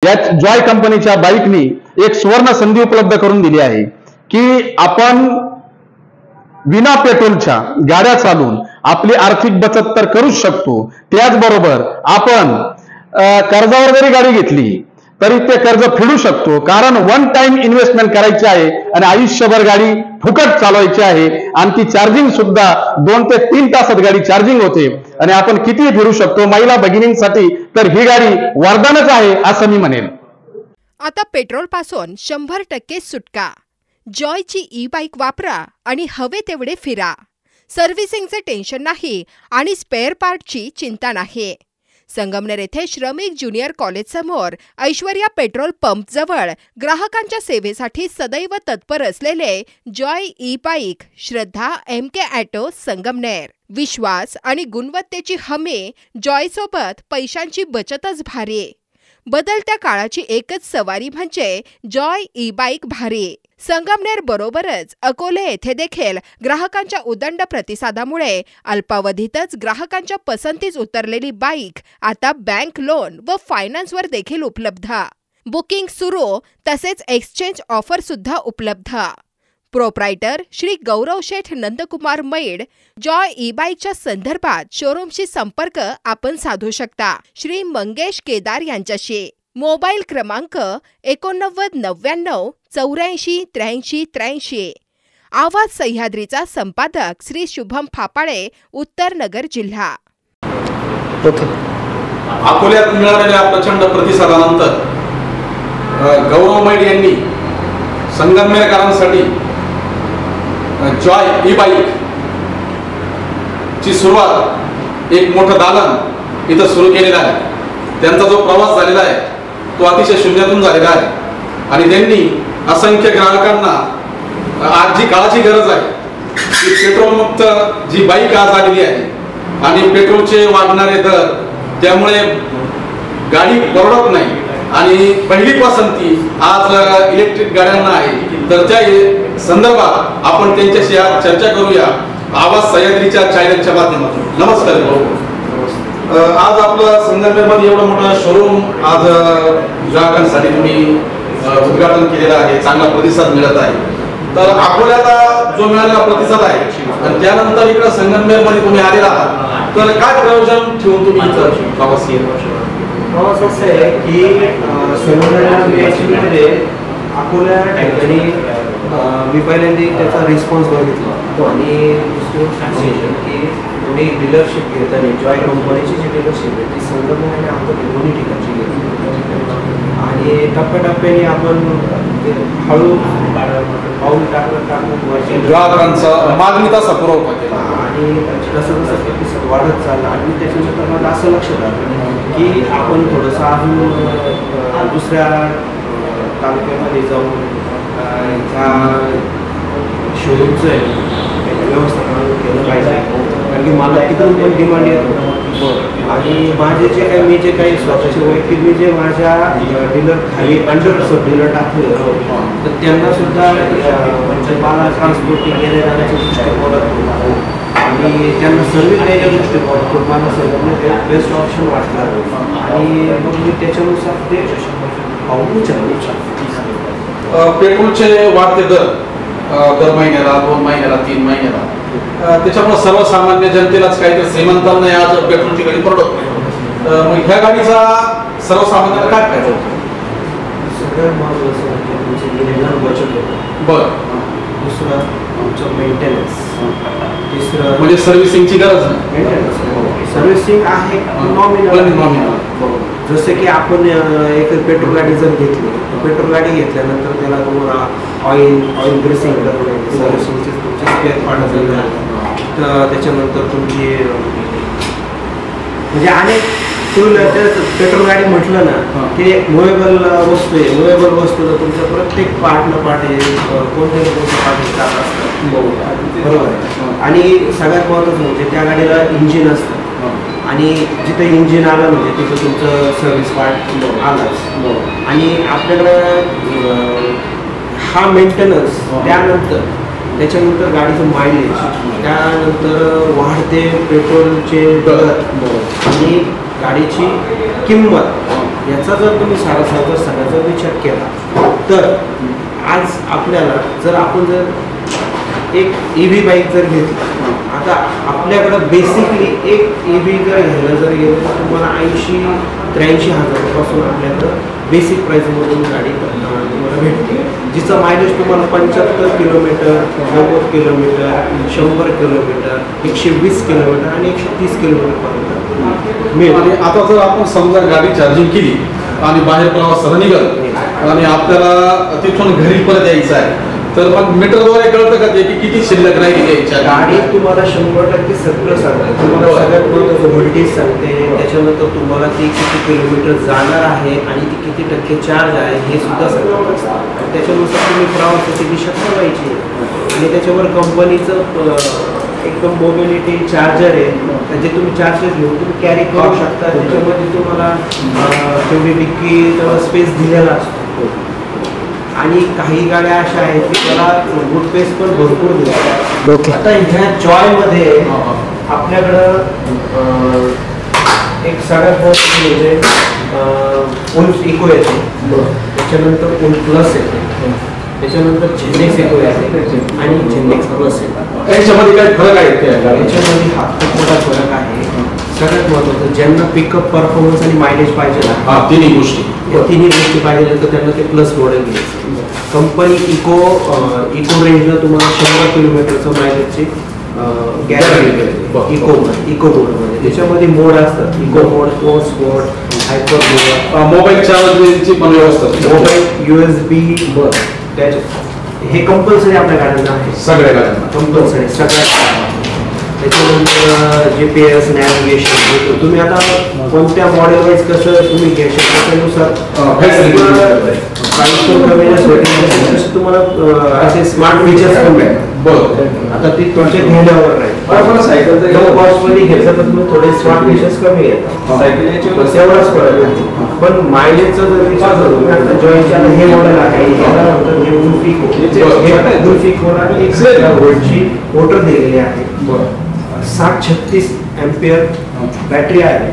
त्या जॉय कंपनीच्या बाईकनी एक सुवर्ण संधी उपलब्ध करून दिली आहे की आपण विना पेट्रोलच्या गाड्या चालवून आपली आर्थिक बचत तर करूच शकतो, त्याचबरोबर आपण कर्जावर जरी गाडी घेतली तरी ते कर्ज फेडू शकतो, कारण वन टाइम इन्व्हेस्टमेंट करायची आहे आणि आयुष्यभर गाडी फुकट चालवायची आहे आणि ती चार्जिंग सुद्धा 2 ते 3 तासात गाडी चार्जिंग होते आणि आपण किती फिरू शकतो. महिला भगिनींसाठी तर ही गाडी वरदानच आहे असं मी म्हणेन. आता पेट्रोल पासून 100% सुटका. जॉयची ई बाईक वापरा आणि हवे तेवढे फिरा. सर्व्हिसिंगचे टेन्शन नाही आणि स्पेअर पार्टची चिंता नाही. संगमनेर येथे श्रमिक ज्युनियर कॉलेज समोर ऐश्वर्या पेट्रोल पंप जवळ ग्राहकांच्या सेवेसाठी सदैव तत्पर असलेले जॉय ई बाईक श्रद्धा MK ॲटो संगमनेर. विश्वास आणि गुणवत्तेची हमी. जॉयसोबत पैशांची बचतच भारी. बदलत्या काळाची एकच सवारी म्हणजे जॉय ई बाईक भारी. संगमनेर बरोबरच अकोले येथे देखील ग्राहकांच्या उदंड प्रतिसादामुळे अल्पावधीतच ग्राहकांच्या पसंतीस उतरलेली बाईक आता बँक लोन व फायनान्सवर देखील उपलब्ध. बुकिंग सुरू, तसेच एक्सचेंज ऑफर सुद्धा उपलब्ध. प्रोप्रायटर श्री गौरव शेठ नंदकुमार मैड. जॉय ई बाईकच्या संदर्भात शोरूमशी संपर्क आपण साधू शकता श्री मंगेश केदार यांच्याशी. मोबाईल क्रमांक 8999 84 83 83. आवाज सह्याद्रीचा संपादक श्री शुभम फापाळे, उत्तर नगर जिल्हा. अकोल्यात मिळालेल्या प्रचंड प्रतिसादानंतर गौरव मैड यांनी संगमनेरकरांसाठी जॉय ई बाईक ची सुरुवात, एक मोठं दालन इथं सुरू केलेलं आहे. त्यांचा जो प्रवास झालेला आहे तो अतिशय शून्यातून झालेला आहे आणि त्यांनी असंख्य ग्राहकांना आज जी काळाची गरज आहे ती पेट्रोलमुक्त जी बाईक आज आलेली आहे आणि पेट्रोलचे वाढणारे दर, त्यामुळे गाडी परवडत नाही आणि पहिली पसंती आज इलेक्ट्रिक गाड्यांना आहे. तर त्या संदर्भात आपण त्यांच्याशी आज चर्चा करूया आवाज सह्याद्रीच्या चॅनलच्या माध्यमातून. नमस्कार. आज आपलं संगमनेरमध्ये एवढं मोठं शोरूम आज ग्राहकांसाठी तुम्ही उद्घाटन केलेलं आहे, चांगला प्रतिसाद मिळत आहे. तर अकोल्याला जो मिळालेला प्रतिसाद आहे आणि त्यानंतर इकडे संगमनेरमध्ये तुम्ही आलेला आहात, तर काय प्रयोजन ठेवून तुम्ही इथं प्रवास केला? प्रवास असं आहे की संगमनेरमध्ये अकोला ठिकाणी मी पहिल्यांदा त्याचा रिस्पॉन्स बघितला आणि की मी डीलरशिप घेताना जॉय कंपनीची जी डीलरशिप आहे ती संगमनेर आणि अकोला दोन्ही ठिकाणची घेतली आणि टप्प्याटप्प्याने आपण हळू पाऊल टाकत ग्राहकांचा मागणीचा पुरवठा केला आणि कसं कसं प्रतिसाद वाढत चालला आणि त्याच्यानंतर मला असं लक्षात आलं की आपण थोडंसं अजून दुसऱ्या तालुक्यामध्ये जाऊन ह्या शोरूमचं आहे व्यवस्थापन केलं पाहिजे, कारण की मला तिकडून पण डिमांड येतो आणि माझे जे काही मी जे काही स्वतःचे वैयक्तिक मी जे माझ्या डीलर खाली अंडर सब डीलर टाकले तर त्यांना सुद्धा म्हणजे मला ट्रान्सपोर्टिंग येण्या जाण्याच्या दृष्टिकोनातून आणि त्यांना सर्व्हिस द्यायच्या दृष्टिकोनातून मला सगळं बेस्ट ऑप्शन वाटला आणि मग मी त्याच्यानुसार ते पाहू शकतो. पेट्रोलचे वाढते दर महिन्याला, 2 महिन्याला, 3 महिन्याला, त्याच्यामुळे सर्वसामान्य जनतेलाच काहीतरी श्रीमंतांना नाही आज पेट्रोलची गाडी परवडत नाही. मग ह्या गाडीचा सर्वसामान्याला काय फायदा होतो? सगळ्यात महत्त्वाचं बचत होतं. बरं. दुसरं आमचं मेंटेनन्स. तिसरं म्हणजे सर्व्हिसिंगची गरज नाही. मेंटेनन्स सर्व्हिसिंग आहे नॉमिनल. जसं की आपण एक पेट्रोल गाडी जर घेतली, पेट्रोल गाडी घेतल्यानंतर त्याला तुम्हाला ऑइल ग्रेसिंग सर्व्हिसिंगचे तुमचे स्पेअर पार्ट तर त्याच्यानंतर तुमची म्हणजे अनेक पेट्रोल गाडी म्हटलं ना की मुवेबल वस्तू आहे. मुवेबल वस्तू तर तुमच्या प्रत्येक पार्ट पार्ट कोणत्या ना कोणत्या पार्ट जात असतात, बरोबर आहे. आणि सगळ्यात महत्त्वाचं म्हणजे त्या गाडीला इंजिन असतं आणि जिथं इंजिन आलं म्हणजे तिथं तुमचं सर्व्हिस पार्ट आलाच आणि आपल्याकडं हा मेंटेनन्स, त्याच्यानंतर गाडीचं मायलेज, त्यानंतर वाढते पेट्रोलचे दर आणि गाडीची किंमत याचा जर तुम्ही सारासार जर सगळ्याचा विचार केला तर आज आपल्याला जर आपण जर एक EV बाईक जर घेतली, आता आपल्याकडं बेसिकली एक EV जर घ्यायला जर गेलं तर तुम्हाला 80-83 हजारापासून आपल्याकडं बेसिक प्राईसमधून गाडी तुम्हाला भेटते, जिचं मायलेज तुम्हाला 75 किलोमीटर, 90 किलोमीटर, 100 किलोमीटर, 120 किलोमीटर आणि 130 किलोमीटरपर्यंत मिळेल. आणि आता जर आपण समजा गाडी चार्जिंग केली आणि बाहेर प्रवासाला निघाल आणि आपल्याला तिथून घरी परत यायचं आहे, तर मग मीटरद्वारे कळतं का ते की किती शिल्लक राहिली यायच्या गाडी तुम्हाला 100% सगळं सांगते. तुम्हाला सगळ्यात महत्त्वाचं व्होल्टेज सांगते, त्याच्यानंतर तुम्हाला ती किती किलोमीटर जाणार आहे आणि ती किती टक्के चार्ज आहे हे सुद्धा सांगत असतं. आणि त्याच्यानुसार तुम्ही प्रवासाची दिशा ठरवायची आणि त्याच्यावर कंपनीचं एकदम मोबिलिटी चार्जर आहे, जे तुम्ही चार्जर घेऊन तुम्ही कॅरी करू शकता. त्याच्यामध्ये तुम्हाला तेवढी डिक्की तेवढा स्पेस दिलेला असतो. आणि काही गाड्या अशा आहेत की त्याला बूट स्पेस पण भरपूर देतात. आता ह्या जॉयमध्ये आपल्याकडं एक सगळ्यात महत्त्वाचं म्हणजे उल्फ इको येते, त्याच्यानंतर उल्फ प्लस येते, त्याच्यानंतर झेनेक्स इको येते आणि झेनेक्स प्लस येते. याच्यामध्ये काय फरक आहे? याच्यामध्ये हा खूप मोठा फरक आहे. सगळ्यात महत्त्वाचं ज्यांना पिकअप परफॉर्मन्स आणि मायलेज पाहिजे ना, तिन्ही गोष्टी पाहिजे तर त्यांना ते प्लस मॉडेल घ्यायचं. कंपनी इको रेंजला तुम्हाला 100 किलोमीटरचं मायलेजची गॅरंटी इको मोडमध्ये. त्याच्यामध्ये मोड असतात, इको मोड, स्पोर्ट्स मोड, हायपर मोड, मोबाईल चार्जची पण व्यवस्था, मोबाईल USB हे कंपल्सरी आपल्या गाड्यांना आहे. सगळ्या गाड्यांना कंपल्सरी सगळ्या. त्याच्यानंतर GPS नॅव्हिगेशन तुम्ही आता कोणत्या मॉडेल वाईज कसं तुम्ही घ्यायचं त्याच्यानुसार तुम्हाला असे स्मार्ट फीचर्स पण मिळतात. आता ती तुमच्या घेण्यावर नाही. सायकल कॉस्टमध्ये घेतलं तर तुम्ही थोडे स्मार्ट फीचर्स कमी येतात, तेवढाच फरक. पण मायलेजचा जर विचार करू आता जॉईनच्या हे मॉडेल आहे, वोल्टची मोटर दिलेली आहे, 60-36 एम्पियर बॅटरी आहे.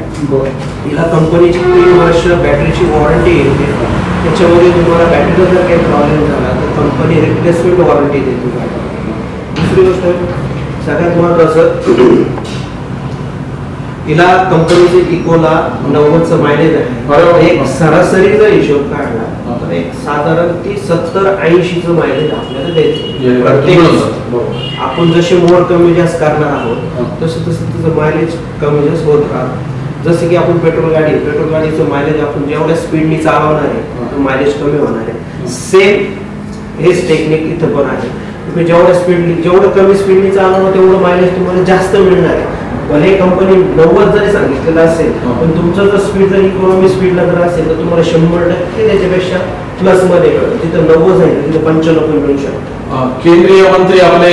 हिला कंपनीची 3 वर्ष बॅटरीची वॉरंटी येते. त्याच्यामध्ये तुम्हाला बॅटरीला जर काही प्रॉब्लेम झाला तर कंपनी रिप्लेसमेंट वॉरंटी देते. दुसरी गोष्ट सगळ्यात महत्त्वाचं, हिला कंपनीचे इकोला 90चं मायलेज आहे. एक सरासरी जर हिशोब काढला तर एक साधारण ती 70-80चं मायलेज आपल्याला देते प्रत्येक. आपण जसे मोड कमी जास्त करणार आहोत तसं त्याचं मायलेज कमी जास्त होत राहतं. जसं की आपण पेट्रोल गाडीचं मायलेज आपण जेवढ्या स्पीडनी चालवणार आहे मायलेज कमी होणार आहे. सेम हेच टेक्निक इथं पण आहे. तुम्ही जेवढं कमी स्पीडनी चालवणार तेवढं मायलेज तुम्हाला जास्त मिळणार आहे. भले कंपनी 90 जरी सांगितलेलं असेल पण तुमचं जर स्पीड जर इकॉनॉमी स्पीडला जर असेल तर तुम्हाला 100% त्याच्यापेक्षा प्लस मध्ये कळतं. तिथं 90 आहे तिथं 95 पण मिळू शकतं. केंद्रीय मंत्री आपले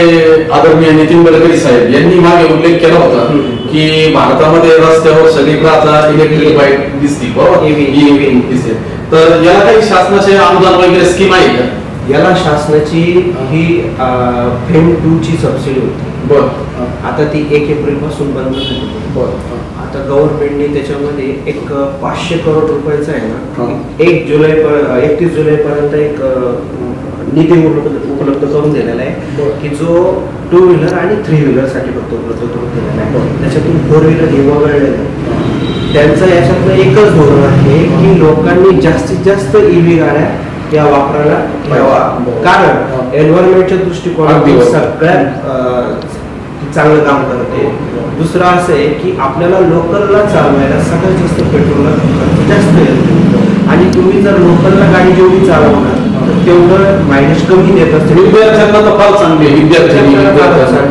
आदरणीय नितीन गडकरी साहेब यांनी मागे उल्लेख केला होता की भारतामध्ये रस्त्यावर सगळीकडे आता इलेक्ट्रिक बाईक दिसते, बरोबर, EV दिसते. तर याला काही शासनाचे अनुदान वगैरे स्कीम आहे का? याला शासनाची ही FAME 2 ची सबसिडी होती. आता ती 1 एप्रिल पासून बंद झाली. आता गव्हर्नमेंटने त्याच्यामध्ये एक 500 करोड रुपयाचा आहे ना, 31 जुलै पर्यंत एक निधी उपलब्ध करून दिलेला आहे की जो 2 व्हीलर आणि 3 व्हीलर साठी फक्त उपलब्ध करून दिलेला आहे. त्याच्यातून 4 व्हीलर हे वगळलेलं. त्यांचं याच्यातलं एकच धोरण आहे की लोकांनी जास्तीत जास्त EV गाड्या या वापरायला ठेवा, कारण एन्व्हायरमेंटच्या दृष्टिकोनातून सगळ्यात चांगलं काम करते. दुसरं असं आहे की आपल्याला लोकलला चालवायला सगळ्यात जास्त पेट्रोलला जास्त येतं आणि तुम्ही जर लोकलला गाडी जेवढी चालवणार तर तेवढं मायलेज कमी देत असते. विद्यार्थ्यांना तर फार चांगले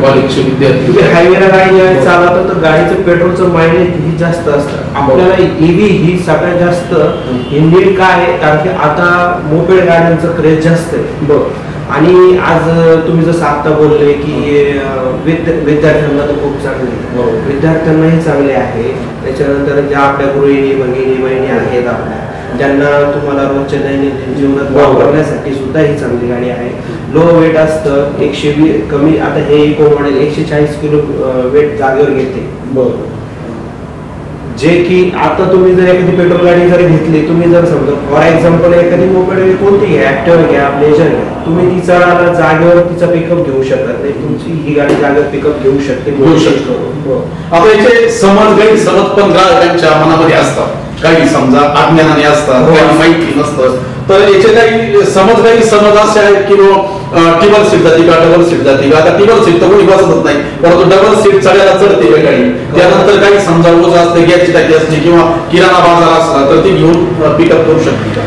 कॉलेजचे विद्यार्थी तुम्ही हायवेला गाडी ज्यावेळी चालवता तर गाडीचं पेट्रोलचं मायलेज ही जास्त असतं. आपल्याला EV ही सगळ्यात जास्त इंडियन काय आहे, कारण की आता मोपेड गाड्यांचं क्रेज जास्त आहे. आणि आज तुम्ही जसं आता बोलले की विद्यार्थ्यांना तर खूप चांगले, विद्यार्थ्यांनाही चांगले आहे. त्याच्यानंतर ज्या आपल्या गृहिणी भगिनी बहिणी आहेत आपल्या, ज्यांना तुम्हाला रोजच्या दैनंदिन जीवनात वापरण्यासाठी सुद्धा ही चांगली गाडी आहे. लो वेट असतं, 120 कमी. आता हे इको मॉडेल 140 किलो वेट जागेवर घेते. जे की आता तुम्ही जर एखादी पेट्रोल गाडी जरी घेतली, तुम्ही जर समजा फॉर एक्झाम्पल एखादी मोपेड कोणती ऍक्टिव्हा घ्या, प्लेजर घ्या, तुम्ही तिचा जागेवर तिचा पिकअप घेऊ शकत नाही. तुमची ही गाडी जागेवर पिकअप घेऊ शकते. आता याचे समज गैरसमज पण ग्राहकांच्या मनामध्ये असतात. काही समजा अज्ञानाने असतात, काही माहिती नसतं. तर याचे काही समज असे आहेत की टिबल सीट जाते का, डबल सीट जाते का. आता टिबल सीट तर कोणी बसतच नाही, परंतु डबल सीट चढायला चढते का गाडी. त्यानंतर काही समजा ओझ असते, गॅसची टाकी असते किंवा किराणा बाजार असला तर ती घेऊन पिकअप करू शकते का.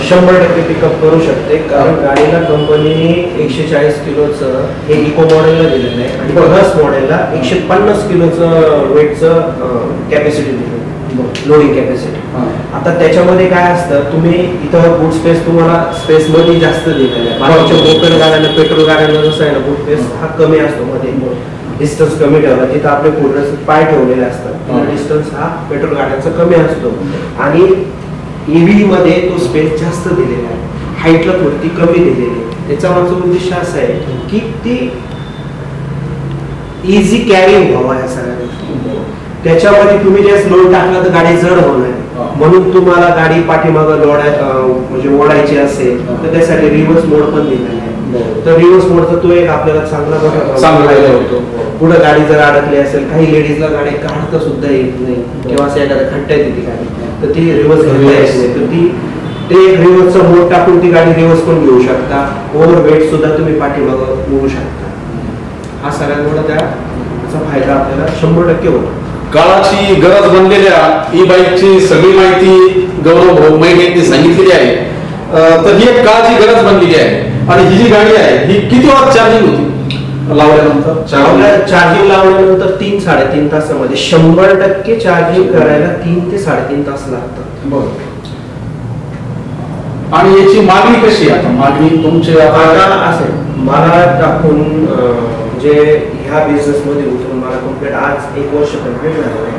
100% पिकअप करू शकते. कारण गाडीला कंपनीने 140 किलोचं हे इको मॉडेलला दिलेलं आहे आणि प्लस मॉडेलला 150 किलोचं वेटचं कॅपॅसिटी दिली, लोडिंग कॅपॅसिटी. आता त्याच्यामध्ये काय असतं, तुम्ही इथं बूट स्पेस तुम्हाला स्पेस मध्ये जास्त दिलेला आहे. बाकीच्या मोपेड गाड्यांना, पेट्रोल गाड्यांना जसं आहे ना, बूट स्पेस हा कमी असतो मध्ये. डिस्टन्स कमी ठेवला, तिथं आपले पुढे पाय ठेवलेले असतात. डिस्टन्स हा पेट्रोल गाड्यांचा कमी असतो आणि ईव्ही मध्ये तो स्पेस जास्त दिलेला आहे, हाईटला थोडी ती कमी दिलेली आहे. त्याचा माझा उद्देश असा आहे की ती इझी कॅरी व्हावा या सगळ्या गोष्टी. त्याच्यामध्ये तुम्ही जे लोड टाकला तर गाडी जड होणार, म्हणून तुम्हाला गाडी पाठीमागं म्हणजे ओढायची असेल तर त्यासाठी रिव्हर्स मोड पण दिलेला आहे. तर रिव्हर्स मोडचा तो एक आपल्याला चांगला फायदा होतो. पुढे गाडी जर अडकली असेल, काही लेडीजला गाडी काढता सुद्धा येत नाही किंवा असं एखाद्या खड्ड्यात येते गाडी, तर ती रिव्हर्स घेता येत नाही. तर ती ते रिव्हर्सचा मोड टाकून ती गाडी रिव्हर्स पण घेऊ शकता. ओव्हर वेट सुद्धा तुम्ही पाठीमागं मोडू शकता. हा सगळ्यात मोठा त्याचा फायदा आपल्याला 100% होतो. काळाची गरज बनलेल्या ई बाईकची सगळी माहिती गौरव भाऊ यांनी सांगितलेली आहे. तर ही एक काळाची गरज बनलेली आहे. आणि ही जी गाडी आहे ही किती वाज चार्जिंग होती लावल्यानंतर? चार्जिंग लावल्यानंतर 3-3.5 तासामध्ये 100% चार्जिंग करायला 3 ते 3.5 तास लागतात. बरोबर. आणि याची मागणी कशी आहे? मागणी तुमचे आता असेल मला टाकून म्हणजे ह्या बिझनेस मध्ये उतरून मला कम्प्लीट आज 1 वर्ष कम्प्लीट झालं आहे.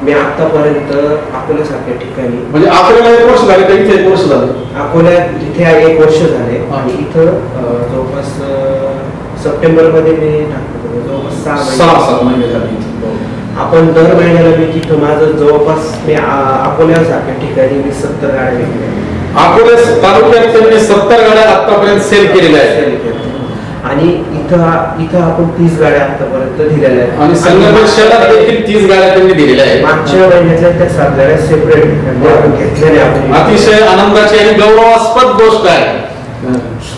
मी आतापर्यंत अकोल्यासारख्या ठिकाणी, म्हणजे अकोल्याला 1 वर्ष झाले का इथे 1 वर्ष झाले? अकोल्यात तिथे 1 वर्ष झाले आणि इथं जवळपास सप्टेंबर मध्ये मी टाकतो जवळपास 6 महिने झाले. आपण दर महिन्याला मी तिथं माझं जवळपास मी अकोल्यासारख्या ठिकाणी मी 70 गाड्या विकल्या. अकोल्या तालुक्यात त्यांनी 70 गाड्या आतापर्यंत सेल केलेल्या आहेत आणि इथं आपण 30 गाड्या आतापर्यंत दिलेल्या आहेत. आणि संगमेश्वर शहरात देखील 30 गाड्या त्यांनी दिलेल्या आहेत. मागच्या महिन्यातल्या त्या 7 गाड्या सेपरेट घेतलेल्या आपण. अतिशय आनंदाची आणि गौरवास्पद गोष्ट आहे.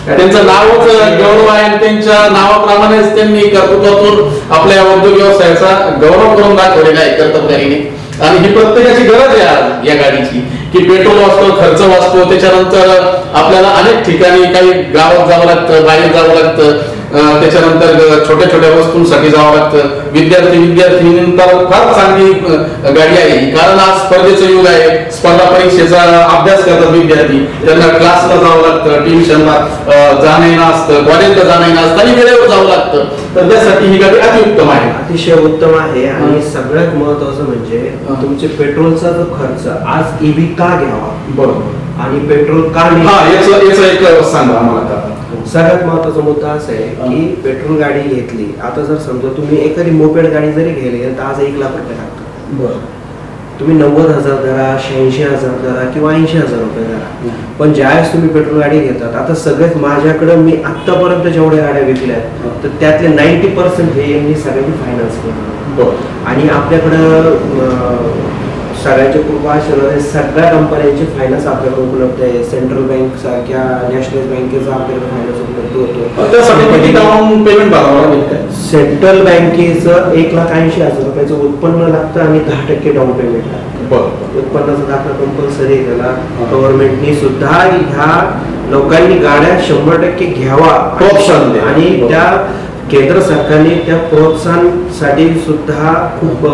त्यांचं नावच गौरव आहे आणि त्यांच्या नावाप्रमाणेच त्यांनी कर्तृत्वातून आपल्या उद्योग व्यवसायाचा गौरव करून दाखवलेला आहे कर्तव्याने. आणि ही प्रत्येकाची गरज आहे आज या गाडीची की पेट्रोल वाचतो, खर्च वाचतो. त्याच्यानंतर आपल्याला अनेक ठिकाणी काही गावात जावं लागतं, बाहेर जावं लागतं. त्याच्यानंतर छोट्या छोट्या वस्तूंसाठी जावं लागतं. विद्यार्थीनंतर फार चांगली गाडी आहे, कारण आज स्पर्धेचं युग आहे. स्पर्धा परीक्षेचा अभ्यास करतात विद्यार्थी, त्यांना क्लासला जावं लागतं, ट्युशनला जाणं येणं असतं, कॉलेजला जाणं येणं असतं आणि वेळेवर जावं लागतं. तर त्यासाठी ही गाडी अतिउत्तम आहे, अतिशय उत्तम आहे. आणि सगळ्यात महत्वाचं म्हणजे तुमचे पेट्रोलचा जो खर्च आज ईव्ही का घ्यावा, बरोबर, आणि पेट्रोल का याचं एक सांगा आम्हाला. सगळ्यात महत्वाचा मुद्दा असा आहे की पेट्रोल गाडी घेतली, आता जर समजा तुम्ही एखादी मोपेड गाडी जरी घेतली तर आज 1 लाख रुपये लागतात. तुम्ही 90,000 धरा, 86,000 धरा किंवा 80,000 रुपये धरा. पण ज्यावेळेस तुम्ही पेट्रोल गाडी घेतात, आता सगळ्यात माझ्याकडे मी आतापर्यंत जेवढ्या गाड्या विकल्यात तर त्यातले 90% हे यांनी सगळ्यांनी फायनान्स केलं. आणि आपल्याकडं सगळ्यांच्या कृपा आशीर्वाद सगळ्या कंपन्यांचे फायनान्स आपल्याकडे उपलब्ध आहे. सेंट्रल बँक सारख्या नॅशनल बँकेचा आपल्याकडे फायनान्स उपलब्ध होतो. पेमेंट भरावं लागतं. सेंट्रल बँकेचं 1,80,000 रुपयाचं उत्पन्न लागतं आणि 10% डाऊन पेमेंट लागतं. उत्पन्नाचा दाखला कंपल्सरी त्याला गव्हर्नमेंटनी सुद्धा ह्या लोकांनी गाड्या 100% घ्यावा प्रोत्साहन द्या. आणि त्या केंद्र सरकारने त्या प्रोत्साहनासाठी सुद्धा खूप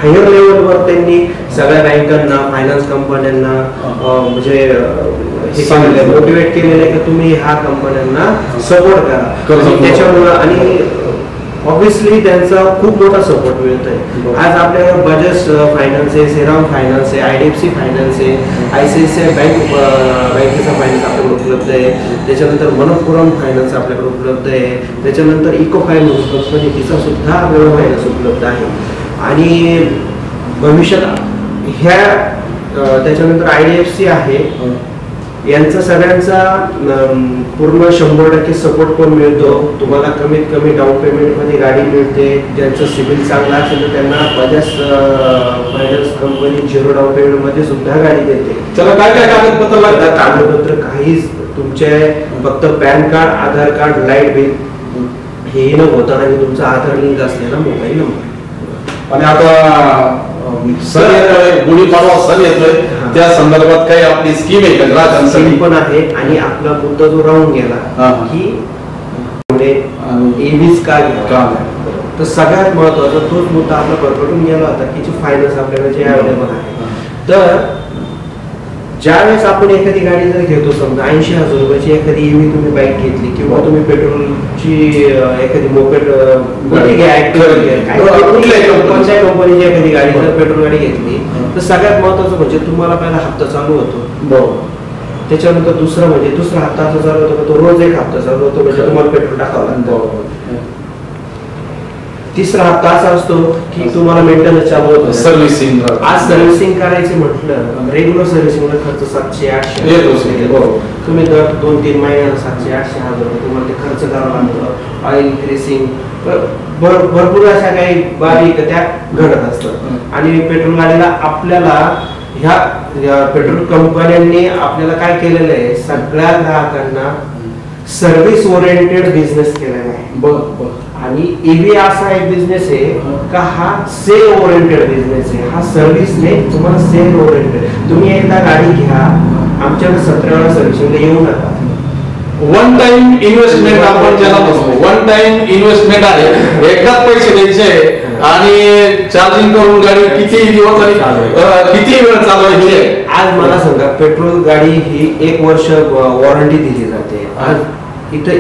हायर लेवलवर त्यांनी सगळ्या बँकांना, फायनान्स कंपन्यांना म्हणजे हे मोटिवेट केलेलं आहे की तुम्ही ह्या कंपन्यांना सपोर्ट करा. त्याच्यामुळं आणि ऑब्व्हियसली त्यांचा खूप मोठा सपोर्ट मिळत आहे. आज आपल्याला बजाज फायनान्स आहे, श्रीराम फायनान्स आहे, IDFC फायनान्स आहे, ICICI बँकेचा फायनान्स आपल्याकडे उपलब्ध आहे. त्याच्यानंतर मनप्पुरम फायनान्स आपल्याकडे उपलब्ध आहे. त्याच्यानंतर इको फायनान्स कंपनी तिचा सुद्धा आपल्याला फायनान्स उपलब्ध आहे. आणि भविष्यात ह्या त्याच्यानंतर IDFC आहे, यांचा सगळ्यांचा पूर्ण 100% सपोर्ट पण मिळतो तुम्हाला. कमीत कमी डाऊन पेमेंट मध्ये गाडी मिळते. ज्यांचं सिबिल चांगला असेल तर त्यांना Bajaj finance company 0 down payment मध्ये सुद्धा गाडी देते. चला काय काय कागदपत्र लागतात? कागदपत्र काहीच, तुमचे फक्त पॅन कार्ड, आधार कार्ड, लाईट बिल हे न होता आणि तुमचा आधार लिंक असलेला मोबाईल नंबर. आणि आता सण येतोय, गुढीपाडवा सण येतोय, त्या संदर्भात काही आपली स्कीम आहे का ग्राहकांसाठी? पण आहे. आणि आपला मुद्दा जो राहून गेला की एव्हीज का घ्यावा, तर सगळ्यात महत्वाचा तोच मुद्दा आपला परपटून गेला होता की फायनान्स आपल्याला जे अवेलेबल आहे. तर ज्यावेळेस आपण एखादी गाडी जर घेतो, समजा 80,000 रुपयाची एखादी EV तुम्ही बाईक घेतली किंवा तुम्ही पेट्रोलची एखादी मोपेड कोणत्याही कंपनीची एखादी गाडी जर पेट्रोल गाडी घेतली तर सगळ्यात महत्वाचं म्हणजे तुम्हाला पहिला हप्ता चालू होतो. त्याच्यानंतर दुसरा हप्ता असा चालू होतो, तो रोज एक हप्ता चालू होतो म्हणजे तुम्हाला पेट्रोल टाकावं लागतं. तिसरा हप्ता असा असतो की तुम्हाला मेंटेनन्स चालू होतो, सर्व्हिसिंग. आज सर्व्हिसिंग करायची म्हटलं, रेग्युलर सर्व्हिसिंग मध्ये खर्च 700-800 तुम्ही दर 2-3 महिन्याला 700-800 रुपये तुम्हाला ते खर्च करावा लागतो. ऑइल ग्रेसिंग, भरपूर अशा काही बाबी त्या घडत असतात. आणि पेट्रोल गाडीला आपल्याला ह्या पेट्रोल कंपन्यांनी आपल्याला काय केलेलं आहे, सगळ्या ग्राहकांना सर्व्हिस ओरिएंटेड बिझनेस केलेला आहे. आणि EV असा एक बिझनेस आहे का हा सेल ओरिएंटेड बिझनेस आहे. हा सर्व्हिस नाही, तुम्हाला सेल ओरिएंटेड. तुम्ही एकदा गाडी घ्या, आमच्याकडे 17 वेळा सर्व्हिसिंगला येऊ नका. वन टाइम इन्व्हेस्टमेंट आपण ज्याला म्हणतो, वन टाइम इन्व्हेस्टमेंट आहे. एकदाच पैसे द्यायचे आणि चार्जिंग करून गाडी किती दिवस आणि किती वेळ चालवायची. आज मला सांगा, पेट्रोल गाडी ही 1 वर्ष वॉरंटी दिली जाते. आज इथं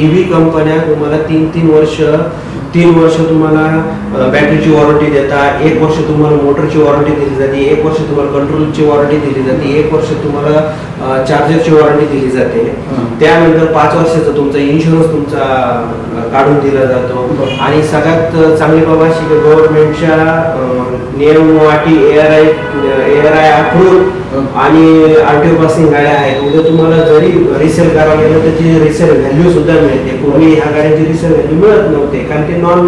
EV कंपन्या तुम्हाला 3 वर्ष तुम्हाला बॅटरीची वॉरंटी देतात. 1 वर्ष तुम्हाला मोटरची वॉरंटी दिली जाते, 1 वर्ष तुम्हाला कंट्रोलची वॉरंटी दिली जाते, 1 वर्ष तुम्हाला चार्जरची वॉरंटी दिली जाते. त्यानंतर 5 वर्षाचा तुमचा इन्शुरन्स तुमचा काढून दिला जातो. आणि सगळ्यात चांगली बाब अशी की गव्हर्नमेंटच्या नियम वाटी ARI अप्रूव्ह आणि RTO पासिंग गाड्या आहेत. उद्या तुम्हाला जरी रिसेल करावं गेलं तर त्याची रिसेल व्हॅल्यू सुद्धा मिळते. पूर्वी ह्या गाड्यांची रिसेल व्हॅल्यू मिळत नव्हते कारण ते नॉन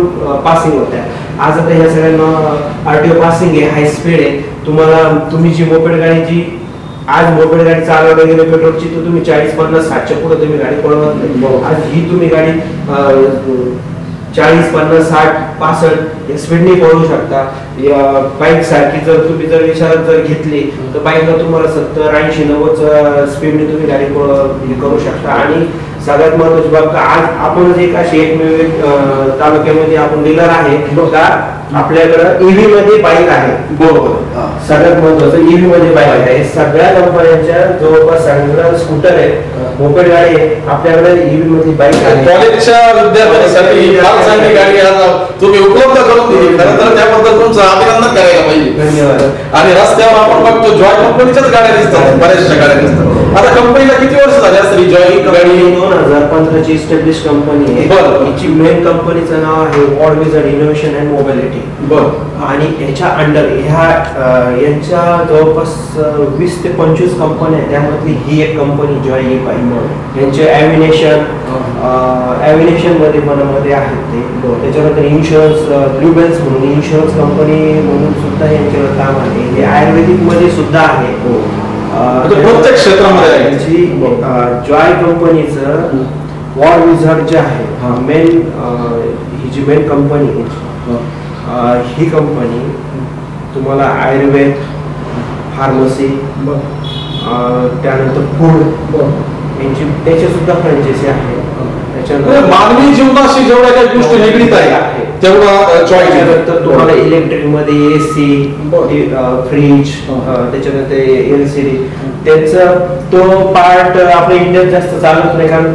पासिंग होत्या. आज आता ह्या सगळ्या RTO पासिंग आहे, हाय स्पीड आहे. तुम्ही जी मोपेड गाडीची आज मोपेड गाडी चालवली गेली पेट्रोलची तर तुम्ही 40-50-60च्या पुढे तुम्ही गाडी पळवत नाही. आज ही तुम्ही गाडी 40-50-60-65 स्पीडने पळवू शकता. बाईक सारखी जर तुम्ही विचारात जर घेतली तर बाईकला तुम्हाला 70-80-90 स्पीडने तुम्ही गाडी करू शकता. आणि सगळ्यात महत्वाची बाब, आज आपण एक अशी एकमेव तालुक्यामध्ये आपण डीलर आहे का आपल्याकडं EV मध्ये बाईक आहे. बरोबर. सगळ्यात महत्वाचं EV मध्ये बाईक आहे. सगळ्या कंपन्यांच्या जवळपास सगळ्या स्कूटर आहेत, मोपेड गाडी आहे, आपल्याकडे EV मध्ये बाईक आहे. कॉलेजच्या विद्यार्थ्यांसाठी फार चांगली गाडी आज तुम्ही उपलब्ध करून दिली. खरं तर त्याबद्दल तुमचं अभिनंदन करायला पाहिजे. धन्यवाद. आणि रस्त्यावर आपण बघतो जॉय कंपनीच्याच गाड्या दिसतात, बऱ्याचशा गाड्या दिसतात. आता कंपनीला किती वर्ष झाली असतील जॉय गाडी? 2015 ची इस्टॅब्लिश कंपनी आहे. हिची मेन कंपनीचं नाव आहे ward wizard innovation and mobility. आणि ह्याच्या अंडर यांच्या जवळपास 20 ते 25 कंपन्या आहेत. त्यामधली ही एक कंपनी जॉय E-बाईक. यांचे ॲव्हिनेशन मध्ये आहेत ते. त्याच्यानंतर इन्शुरन्स, ब्लू बेल्स म्हणून इन्शुरन्स कंपनी म्हणून सुद्धा यांच्यावर काम आहे. हे आयुर्वेदिक मध्ये सुद्धा आहे. प्रत्येक क्षेत्रामध्ये जॉय कंपनीचं वॉर्ड विझार्ड जे आहे मेन, ही जी मेन कंपनी ही कंपनी तुम्हाला आयुर्वेद, फार्मसी, त्यानंतर फूड यांची त्याचे सुद्धा फ्रँचायझी आहे. त्याच्यानंतर मानवी जीवनाशी जेवढ्या काही गोष्टी निगडीत आहे तेवढा जॉय. तर तुम्हाला इलेक्ट्रिक मध्ये AC, फ्रीज, त्याच्यानंतर LCD त्यांचा तो पार्ट आपल्या इंडियात जास्त चालत नाही कारण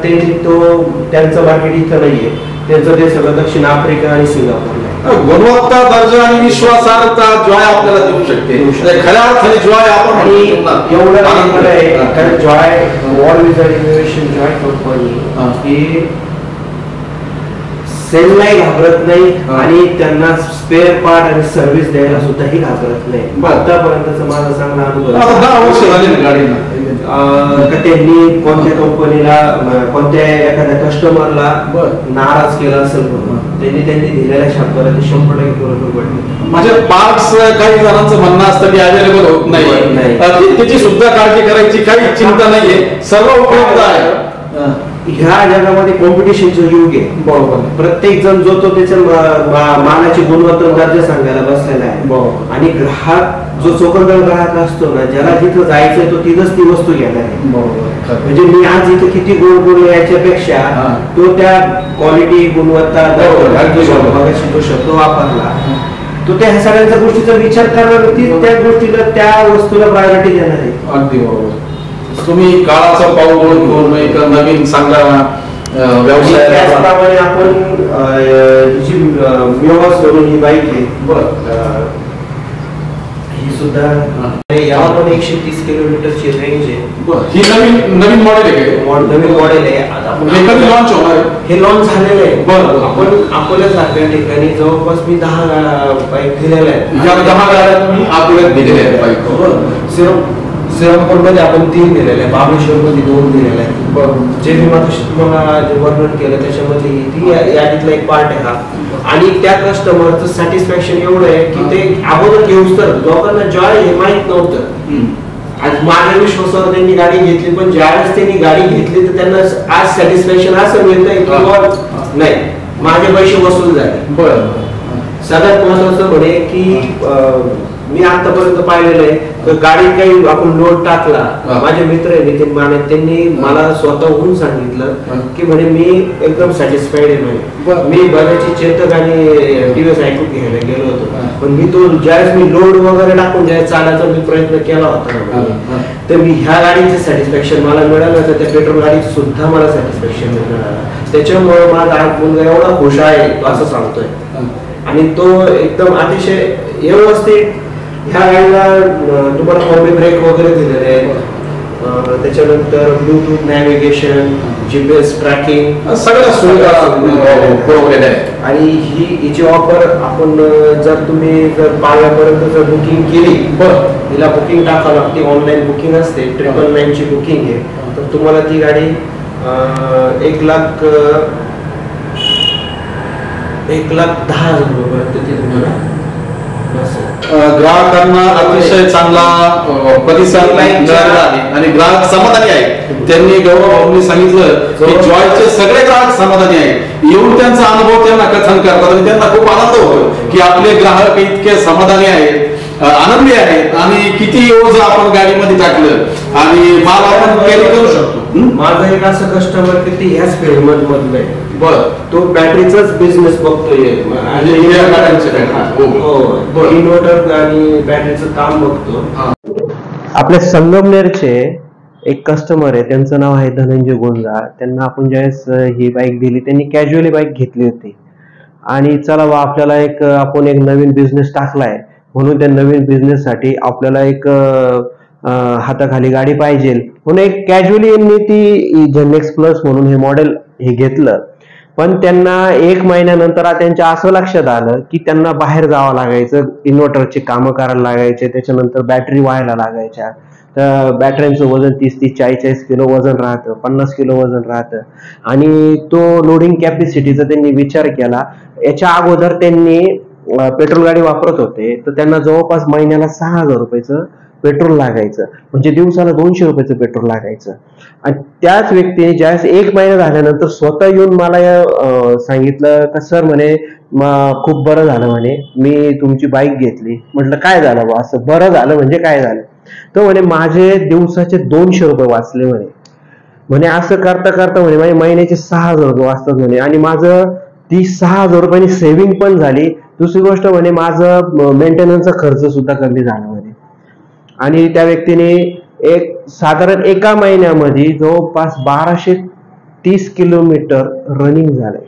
त्यांचं मार्केट इथं नाहीये. त्यांचं ते सगळं दक्षिण आफ्रिका आणि सिंगापूरला. गुणवत्ता, दर्जा आणि विश्वासार्हता जॉय आपल्याला देऊ शकते. खऱ्या अर्थाने जॉय आपण आणि एवढं आहे कारण Joy ward wizard innovation Joy company ही सेललाही घाबरत नाही आणि त्यांना स्पेअर पार्ट आणि सर्व्हिस द्यायला सुद्धाही घाबरत नाही. आतापर्यंतचा माझा चांगला अनुभव. 10 वर्ष झाले गाडीला. त्यांनी कोणत्या कंपनीला कोणत्या एखाद्या कस्टमरला नाराज केला असेल त्यांनी दिलेल्या शब्दाला 100% बरोबर पडले. म्हणजे पार्ट्स काही जणांचं म्हणणं असतं की अवेलेबल होत नाही, त्याची सुद्धा काळजी करायची काही चिंता नाहीये, सर्व उपलब्ध आहे. ह्या जगामध्ये कॉम्पिटिशनचं युग आहे. बरोबर. प्रत्येक जण जो तो त्याच्या मालाची गुणवत्ता दर्जा सांगायला बसलेला आहे आणि ग्राहक जो चोखंदळ ग्राहक असतो ना, ज्याला जिथं जायचंय तो तिथंच ती वस्तू घेणार आहे. म्हणजे मी आज इथं किती गोड बोललो याच्यापेक्षा तो त्या क्वालिटी गुणवत्ता मगाशी तो शब्द वापरला तो त्या सगळ्यांच्या गोष्टीचा विचार करणार त्या गोष्टीला त्या वस्तूला प्रायोरिटी देणार आहे. अगदी बरोबर. तुम्ही काळाचा पाऊल घेऊन एक नवीन चांगला व्यवसाय. त्याचप्रमाणे आपण जी मिओस करून ही बाईक आहे ही सुद्धा याला पण 130 किलोमीटरची रेंज आहे. ही नवीन मॉडेल आहे. नवीन मॉडेल आहे. आता कधी लॉन्च होणार? हे लॉन्च झालेलं आहे. आपण अकोल्यासारख्या ठिकाणी जवळपास मी 10 बाईक दिलेल्या आहेत. 10 गाड्या तुम्ही अकोल्यात दिलेल्या आहेत बाईक. श्रीरामपूरमध्ये आपण 3 दिलेले आहे, महाबळेश्वरमध्ये 2 दिलेले आहेत. जे मी तुम्हाला जे वर्णन केलं त्याच्यामध्ये ती यादीतला एक पार्ट आहे हा. आणि त्या कस्टमरचं सॅटिस्फॅक्शन एवढं आहे की ते अगोदर घेऊच तर लोकांना जॉय हे माहित नव्हतं. आज माझ्या विश्वासावर त्यांनी गाडी घेतली, पण ज्यावेळेस त्यांनी गाडी घेतली तर त्यांना आज सॅटिस्फॅक्शन असं मिळतंय की नाही माझे पैसे वसूल झाले. सगळ्यात महत्वाचं म्हणे की मी आतापर्यंत पाहिलेलं आहे गाडीत काही आपण लोड टाकला. माझे मित्र आहे नितीन माने, त्यांनी मला स्वतःहून सांगितलं की म्हणे मी एकदम सॅटिस्फाईड आहे. म्हणे मी बऱ्याची चेतक आणि टीव्हीएस ऐकून घ्यायला गेलो होतो, पण मी तो ज्यावेळेस मी लोड वगैरे टाकून ज्यावेळेस चालायचा मी प्रयत्न केला होता तर मी ह्या गाडीचे सॅटिस्फॅक्शन मला मिळालं तर त्या पेट्रोल गाडीत सुद्धा मला सॅटिस्फॅक्शन मिळालं. त्याच्यामुळे माझा मुलगा एवढा खुश आहे तो असं सांगतोय. आणि तो एकदम अतिशय व्यवस्थित ह्या गाडीला तुम्हाला कॉम्बी ब्रेक वगैरे दिलेले आहेत. त्याच्यानंतर ब्लूटूथ नॅव्हिगेशन, जीपीएस ट्रॅकिंग सगळ्या सुविधा. आणि हिची ऑफर आपण जर तुम्ही जर पाल्यापर्यंत जर बुकिंग केली हिला बुकिंग टाकावं लागते. ऑनलाईन बुकिंग असते. 999 ची बुकिंग आहे. तर तुम्हाला ती गाडी 1,10,000 रुपयापर्यंत ती तुम्हाला ग्राहकांना अतिशय चांगला प्रतिसाद मिळाला आहे आणि ग्राहक समाधानी आहेत. त्यांनी गौरव भाऊंनी सांगितलं की जॉयचे सगळे ग्राहक समाधानी आहेत. येऊन त्यांचा अनुभव त्यांना कथन करतात आणि त्यांना खूप आनंद होतो की आपले ग्राहक इतके समाधानी आहेत, आनंदी आहेत आणि किती ओझ आपण गाडीमध्ये टाकलं आणि माल आपण कॅरी करू शकतो. माझं एक असं कस्टमर की ते ह्याच फील्ड मधलं आहे. तो बॅटरीचाच बिझनेस बघतोय. इन्व्हर्टर आणि बॅटरीचं काम बघतो. आपल्या संगमनेरचे एक कस्टमर आहे, त्यांचं नाव आहे धनंजय गुंजा. त्यांना आपण ज्यावेळेस ही बाईक दिली त्यांनी कॅज्युअली बाईक घेतली होती आणि चला बा आपल्याला आपण एक नवीन बिझनेस टाकलाय म्हणून त्या नवीन बिझनेस साठी आपल्याला एक हाताखाली गाडी पाहिजे म्हणून एक कॅज्युअली यांनी ती जेनेक्स प्लस म्हणून हे मॉडेल हे घेतलं. पण त्यांना 1 महिन्यानंतर त्यांच्या असं लक्षात आलं की त्यांना बाहेर जावं लागायचं, इन्व्हर्टरचे कामं करायला लागायचे, त्याच्यानंतर बॅटरी व्हायला लागायच्या. तर बॅटऱ्यांचं वजन 30-40 किलो वजन राहतं, 50 किलो वजन राहतं आणि तो लोडिंग कॅपॅसिटीचा त्यांनी विचार केला. याच्या अगोदर त्यांनी पेट्रोल गाडी वापरत होते तर त्यांना जवळपास महिन्याला 6,000 रुपयाचं पेट्रोल लागायचं, म्हणजे दिवसाला 200 रुपयाचं पेट्रोल लागायचं. आणि त्याच व्यक्तीने ज्यावेळेस 1 महिना झाल्यानंतर स्वतः येऊन मला सांगितलं का सर म्हणे खूप बरं झालं म्हणे मी तुमची बाईक घेतली. म्हटलं काय झालं बा असं बरं झालं म्हणजे काय झालं? तो म्हणे माझे दिवसाचे 200 रुपये वाचले म्हणे असं करता करता म्हणे माझे महिन्याचे 6,000 रुपये वाचतात म्हणे आणि माझं ती 6,000 रुपयांनी सेव्हिंग पण झाली. दुसरी गोष्ट म्हणे माझं मेंटेनन्सचा खर्च सुद्धा कमी झाला म्हणे. आणि त्या व्यक्तीने साधारण 1 महिन्यामध्ये जवळपास 1230 किलोमीटर रनिंग झालंय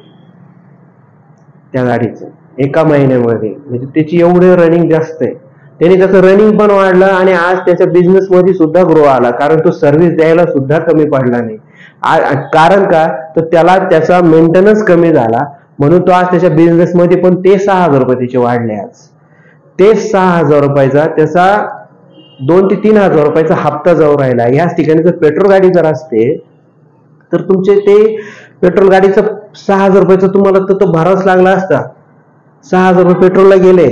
त्या गाडीचं 1 महिन्यामध्ये. म्हणजे त्याची एवढे रनिंग जास्त आहे. त्याने त्याचं रनिंग पण वाढलं आणि आज त्याच्या बिझनेस मध्ये सुद्धा ग्रो आला कारण तो सर्व्हिस द्यायला सुद्धा कमी पडला नाही. कारण का तर त्याला त्याचा मेंटेनन्स कमी झाला म्हणून तो आज त्याच्या बिझनेसमध्ये पण ते 6,000 रुपये त्याचे वाढले. आज ते 6,000 रुपयाचा त्याचा 2,000 ते 3,000 रुपयाचा हप्ता जाऊ राहिला. ह्याच ठिकाणी जर पेट्रोल गाडी जर असते तर तुमचे ते पेट्रोल गाडीचं 6,000 रुपयाचं तुम्हाला तर तो भरावाच लागला असता. 6,000 रुपये पेट्रोलला गेले,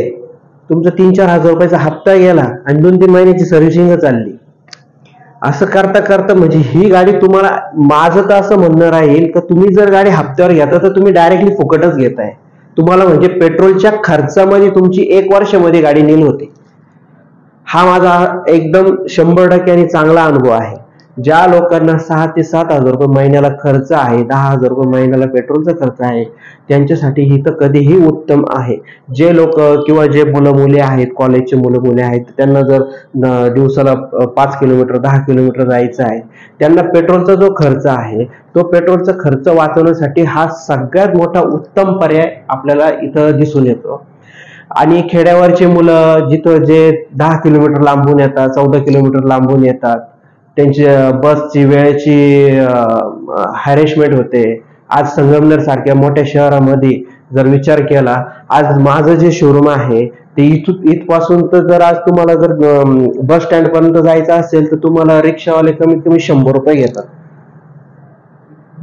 तुमचा 3-4 हजार रुपयाचा हप्ता गेला आणि 2-3 महिन्याची सर्व्हिसिंग चालली. असं करता करता म्हणजे ही गाडी तुम्हाला, माझं तर असं म्हणणं राहील की तुम्ही जर गाडी हप्त्यावर घेता तर तुम्ही डायरेक्टली फुकटच घेताय. तुम्हाला म्हणजे पेट्रोलच्या खर्चामध्ये तुमची 1 वर्षामध्ये गाडी नील होते. हा माझा एकदम 100% चांगला अनुभव आहे. ज्या लोकांना 6,000 ते 7,000 रुपये महिन्याला खर्च आहे, 10,000 रुपये महिन्याला पेट्रोलचा खर्च आहे, त्यांच्यासाठी ही तर कधीही उत्तम आहे. जे लोक किंवा जे मुलं मुली आहेत, कॉलेजचे मुलं मुली आहेत, त्यांना जर दिवसाला 5 किलोमीटर 10 किलोमीटर जायचं आहे, त्यांना पेट्रोलचा जो खर्च आहे तो पेट्रोलचा खर्च वाचवण्यासाठी हा सगळ्यात मोठा उत्तम पर्याय आपल्याला इथं दिसून येतो. आणि खेड्यावरचे मुलं जिथं जे 10 किलोमीटर लांबून येतात, 14 किलोमीटर लांबून येतात, त्यांच्या बसची वेळेची हॅरेसमेंट होते. आज संगमनेर सारख्या मोठ्या शहरामध्ये जर विचार केला, आज माझं जे शोरूम आहे ते इथपासून तर जर आज तुम्हाला जर बस स्टँड पर्यंत जायचं असेल तर तुम्हाला रिक्षावाले कमीत कमी 100 रुपये घेतात.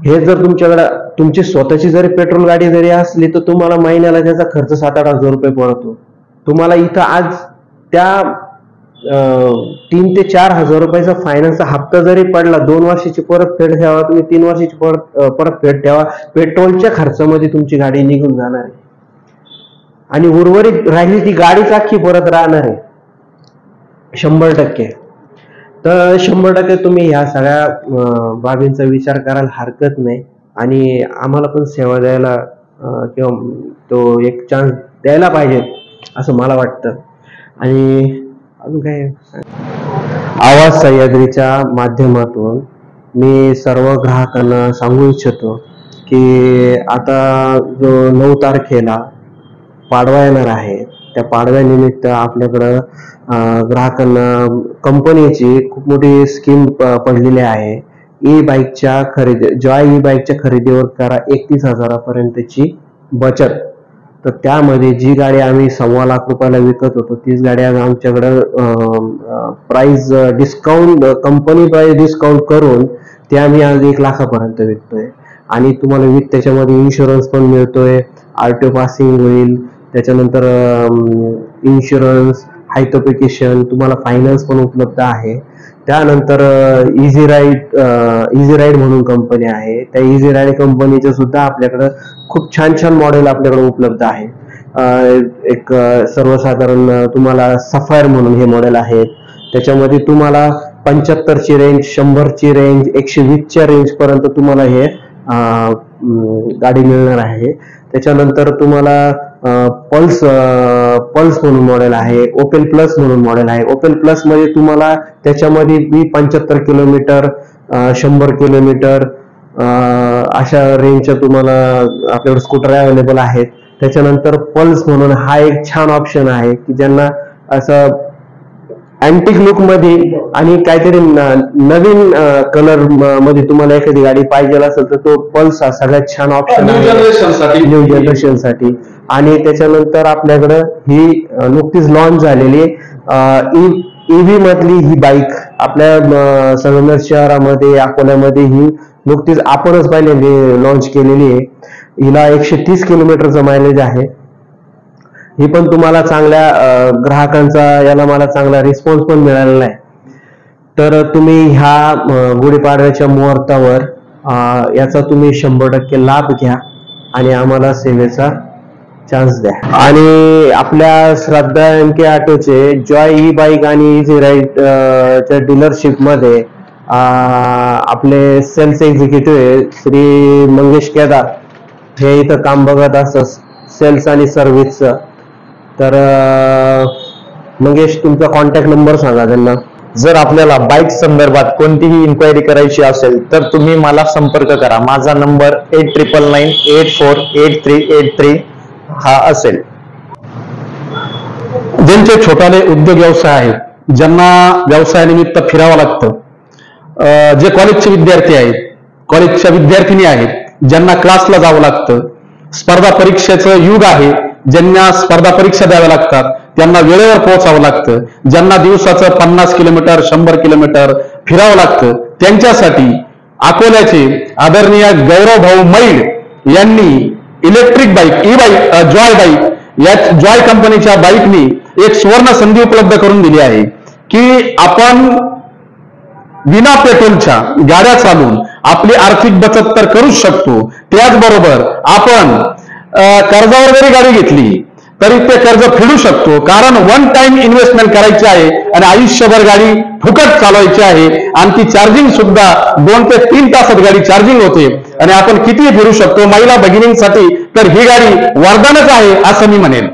हे जर तुमच्याकडे तुमची स्वतःची जरी पेट्रोल गाडी जरी असली तर तुम्हाला महिन्याला त्याचा खर्च 7-8 हजार रुपये पडतो. तुम्हाला इथं आज त्या 3 ते 4 हजार रुपयाचा फायनान्सचा हप्ता जरी पडला, 2 वर्षाची परतफेड ठेवा, तुम्ही 3 वर्षाची परतफेड ठेवा, पेट्रोलच्या खर्चामध्ये तुमची गाडी निघून जाणार आहे आणि उर्वरित राहिली ती गाडीच अख्खी परत राहणार आहे 100%. तर 100% तुम्ही ह्या सगळ्या बाबींचा विचार करायला हरकत नाही आणि आम्हाला पण सेवा द्यायला किंवा तो एक चान्स द्यायला पाहिजे असं मला वाटतं. आणि अजून काय, आवाज सह्याद्रीच्या माध्यमातून मी सर्व ग्राहकांना सांगू इच्छितो की आता जो 9 तारखेला पाडवा येणार आहे, त्या पाडव्यानिमित्त आपल्याकडं ग्राहकांना कंपनीची खूप मोठी स्कीम पडलेली आहे. ई-बाईकच्या खरेदी, जॉय ई-बाईकच्या खरेदीवर करा 31,000 पर्यंतची बचत. तर त्यामध्ये जी गाडी आम्ही 1.25 लाख रुपयाला विकत होतो तीच गाडी आमच्याकडं price discount, company price discount करून ते आम्ही आज 1 लाखापर्यंत विकतोय. आणि तुम्हाला विथ त्याच्यामध्ये इन्शुरन्स पण मिळतोय, RTO पासिंग होईल, त्याच्यानंतर इन्शुरन्स, हायथोपिकेशन, तुम्हाला फायनान्स पण उपलब्ध आहे. त्यानंतर इझी राईड म्हणून कंपनी आहे, त्या इझी राईड कंपनीचे सुद्धा आपल्याकडं खूप छान छान मॉडेल आपल्याकडे उपलब्ध आहे. एक सर्वसाधारण तुम्हाला सफायर म्हणून हे मॉडेल आहेत, त्याच्यामध्ये तुम्हाला 75ची रेंज, 100ची रेंज, 120च्या रेंज पर्यंत तुम्हाला हे गाडी मिळणार आहे. त्याच्यानंतर तुम्हाला पल्स म्हणून मॉडेल आहे, ओपेन प्लस म्हणून मॉडेल आहे. ओपेन प्लस मध्ये तुम्हाला त्याच्यामध्ये 75 किलोमीटर, 100 किलोमीटर अशा रेंजच्या तुम्हाला आपल्याकडे स्कूटर अवेलेबल आहेत. त्याच्यानंतर पल्स म्हणून हा एक छान ऑप्शन आहे की ज्यांना असं अँटिक लुक मध्ये आणि काहीतरी नवीन कलर मध्ये तुम्हाला एखादी गाडी पाहिजे असेल तर तो पल्स हा सगळ्यात छान ऑप्शन आहे न्यू जनरेशन साठी. आणि त्याच्यानंतर आपल्याकडे ही नुकतीच लॉन्च झालेली ईव्ही मधली ही बाईक आपल्या संगमनेर शहरामध्ये, अकोल्यामध्ये ही नुकतीच आपणच पहिल्यांदा लॉन्च केलेली आहे. हिला 130 किलोमीटरचा मायलेज आहे. ही पण तुम्हाला चांगल्या ग्राहकांचा, याला मला चांगला रिस्पॉन्स पण मिळालेला आहे. तर तुम्ही ह्या गुढीपाडव्याच्या मुहूर्तावर याचा तुम्ही 100% लाभ घ्या आणि आम्हाला सेवेचा चान्स द्या. आणि आपल्या श्रद्धा MK ऑटोचे जॉय ई बाईक आणि इझी राईड च्या डीलरशिप मध्ये आपले सेल्स एक्झिक्युटिव्ह श्री मंगेश केदार हे इथं काम बघत असतात सेल्स आणि सर्व्हिसचं. तर मंगेश, तुमचा कॉन्टॅक्ट नंबर सांगा त्यांना. जर आपल्याला बाईक संदर्भात कोणतीही इन्क्वायरी करायची असेल तर तुम्ही मला संपर्क करा. माझा नंबर 8999848383 हा असेल. ज्यांचे छोटाले उद्योग व्यवसाय आहेत, ज्यांना व्यवसायानिमित्त फिरावं लागतं, जे कॉलेजचे विद्यार्थी आहेत, कॉलेजच्या विद्यार्थिनी आहेत, ज्यांना क्लासला जावं लागतं, स्पर्धा परीक्षेचं युग आहे. ज्यांना स्पर्धा परीक्षा द्याव्या लागतात त्यांना वेळेवर पोहोचावं लागतं. ज्यांना दिवसाचं 50 किलोमीटर 100 किलोमीटर फिरावं लागतं त्यांच्यासाठी अकोल्याचे आदरणीय गौरव भाऊ मैड यांनी electric bike e bike Joy bike या जॉय कंपनीच्या बाईकनी एक सुवर्ण संधी उपलब्ध करून दिली आहे की आपण विना पेट्रोलच्या गाड्या चालवून आपली आर्थिक बचत तर करूच शकतो. त्याचबरोबर आपण कर्जावर जरी गाडी घेतली तरी ते कर्ज फेडू शकतो. कारण वन टाइम इन्व्हेस्टमेंट करायची आहे आणि आयुष्यभर गाडी फुकट चालवायची आहे. आणि ती चार्जिंग सुद्धा 2 ते 3 तासात गाडी चार्जिंग होते आणि आपण कितीही फिरू शकतो. महिला भगिनींसाठी तर ही गाडी वरदानच आहे असं मी म्हणेन.